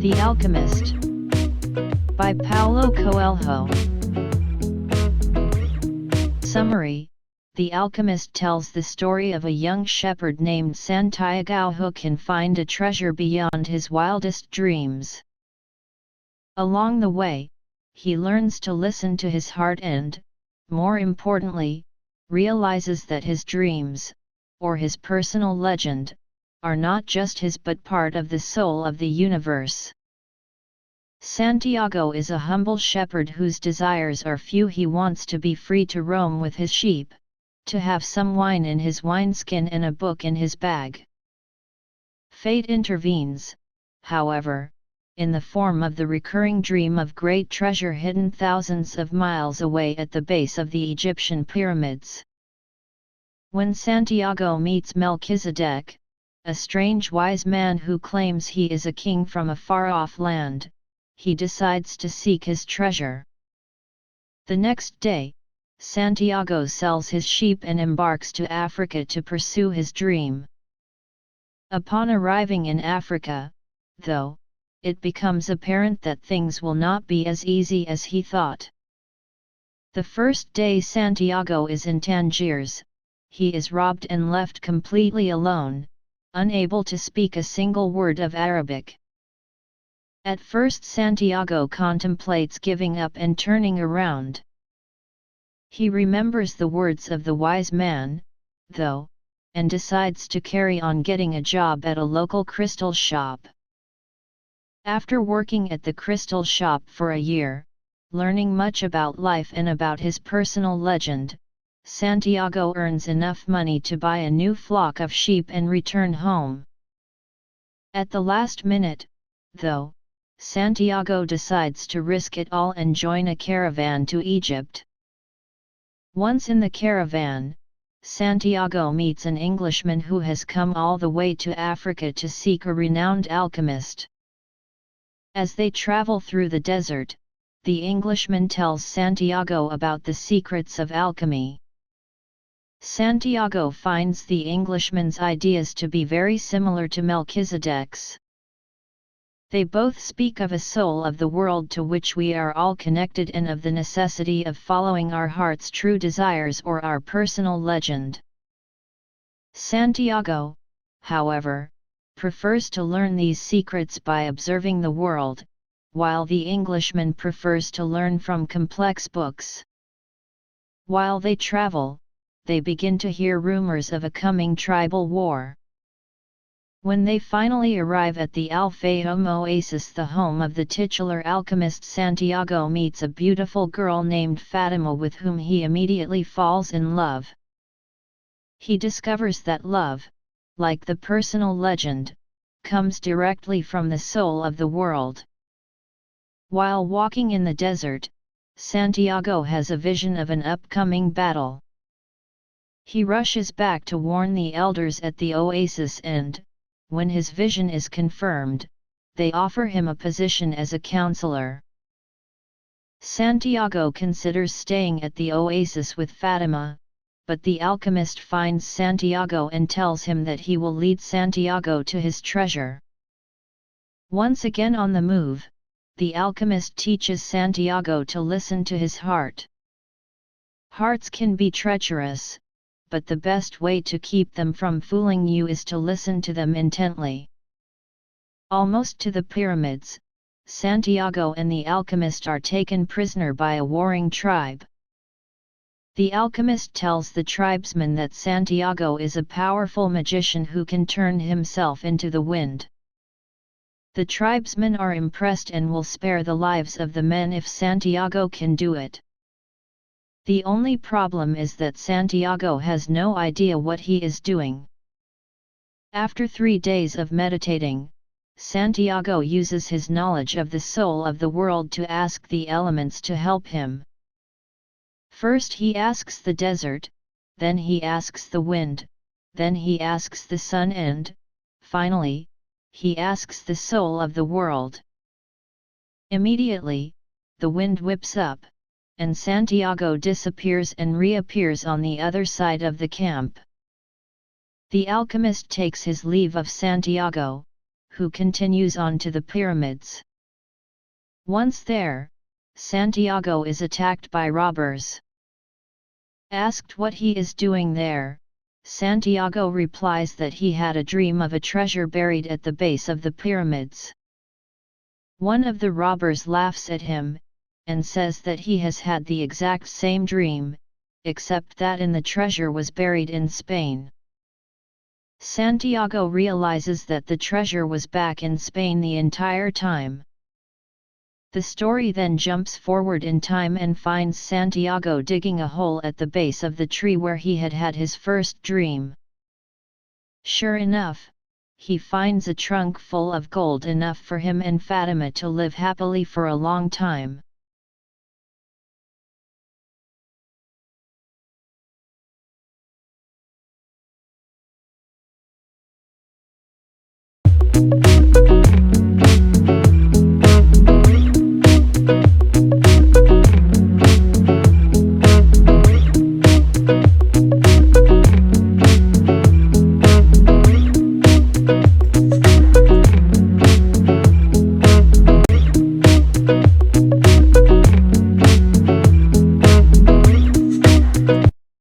The Alchemist by Paulo Coelho. Summary: The Alchemist tells the story of a young shepherd named Santiago who can find a treasure beyond his wildest dreams. Along the way, he learns to listen to his heart and, more importantly, realizes that his dreams, or his personal legend, are not just his but part of the soul of the universe. Santiago is a humble shepherd whose desires are few. He wants to be free to roam with his sheep, to have some wine in his wineskin and a book in his bag. Fate intervenes, however, in the form of the recurring dream of great treasure hidden thousands of miles away at the base of the Egyptian pyramids. When Santiago meets Melchizedek, a strange wise man who claims he is a king from a far-off land, he decides to seek his treasure. The next day, Santiago sells his sheep and embarks to Africa to pursue his dream. Upon arriving in Africa, though, it becomes apparent that things will not be as easy as he thought. The first day Santiago is in Tangiers, he is robbed and left completely alone, unable to speak a single word of Arabic. At first Santiago contemplates giving up and turning around. He remembers the words of the wise man, though, and decides to carry on getting a job at a local crystal shop. After working at the crystal shop for a year, learning much about life and about his personal legend, Santiago earns enough money to buy a new flock of sheep and return home. At the last minute, though, Santiago decides to risk it all and join a caravan to Egypt. Once in the caravan, Santiago meets an Englishman who has come all the way to Africa to seek a renowned alchemist. As they travel through the desert, the Englishman tells Santiago about the secrets of alchemy. Santiago finds the Englishman's ideas to be very similar to Melchizedek's. They both speak of a soul of the world to which we are all connected and of the necessity of following our heart's true desires or our personal legend. Santiago, however, prefers to learn these secrets by observing the world, while the Englishman prefers to learn from complex books. While they travel, they begin to hear rumors of a coming tribal war. When they finally arrive at the Al Fayoum oasis, the home of the titular alchemist, Santiago meets a beautiful girl named Fatima with whom he immediately falls in love. He discovers that love, like the personal legend, comes directly from the soul of the world. While walking in the desert, Santiago has a vision of an upcoming battle. He rushes back to warn the elders at the oasis and, when his vision is confirmed, they offer him a position as a counselor. Santiago considers staying at the oasis with Fatima, but the alchemist finds Santiago and tells him that he will lead Santiago to his treasure. Once again on the move, the alchemist teaches Santiago to listen to his heart. Hearts can be treacherous, but the best way to keep them from fooling you is to listen to them intently. Almost to the pyramids, Santiago and the alchemist are taken prisoner by a warring tribe. The alchemist tells the tribesmen that Santiago is a powerful magician who can turn himself into the wind. The tribesmen are impressed and will spare the lives of the men if Santiago can do it. The only problem is that Santiago has no idea what he is doing. After 3 days of meditating, Santiago uses his knowledge of the soul of the world to ask the elements to help him. First he asks the desert, then he asks the wind, then he asks the sun and, finally, he asks the soul of the world. Immediately, the wind whips up, and Santiago disappears and reappears on the other side of the camp. The alchemist takes his leave of Santiago, who continues on to the pyramids. Once there, Santiago is attacked by robbers. Asked what he is doing there, Santiago replies that he had a dream of a treasure buried at the base of the pyramids. One of the robbers laughs at him, and says that he has had the exact same dream, except that the treasure was buried in Spain. Santiago realizes that the treasure was back in Spain the entire time. The story then jumps forward in time and finds Santiago digging a hole at the base of the tree where he had had his first dream. Sure enough, he finds a trunk full of gold enough for him and Fatima to live happily for a long time.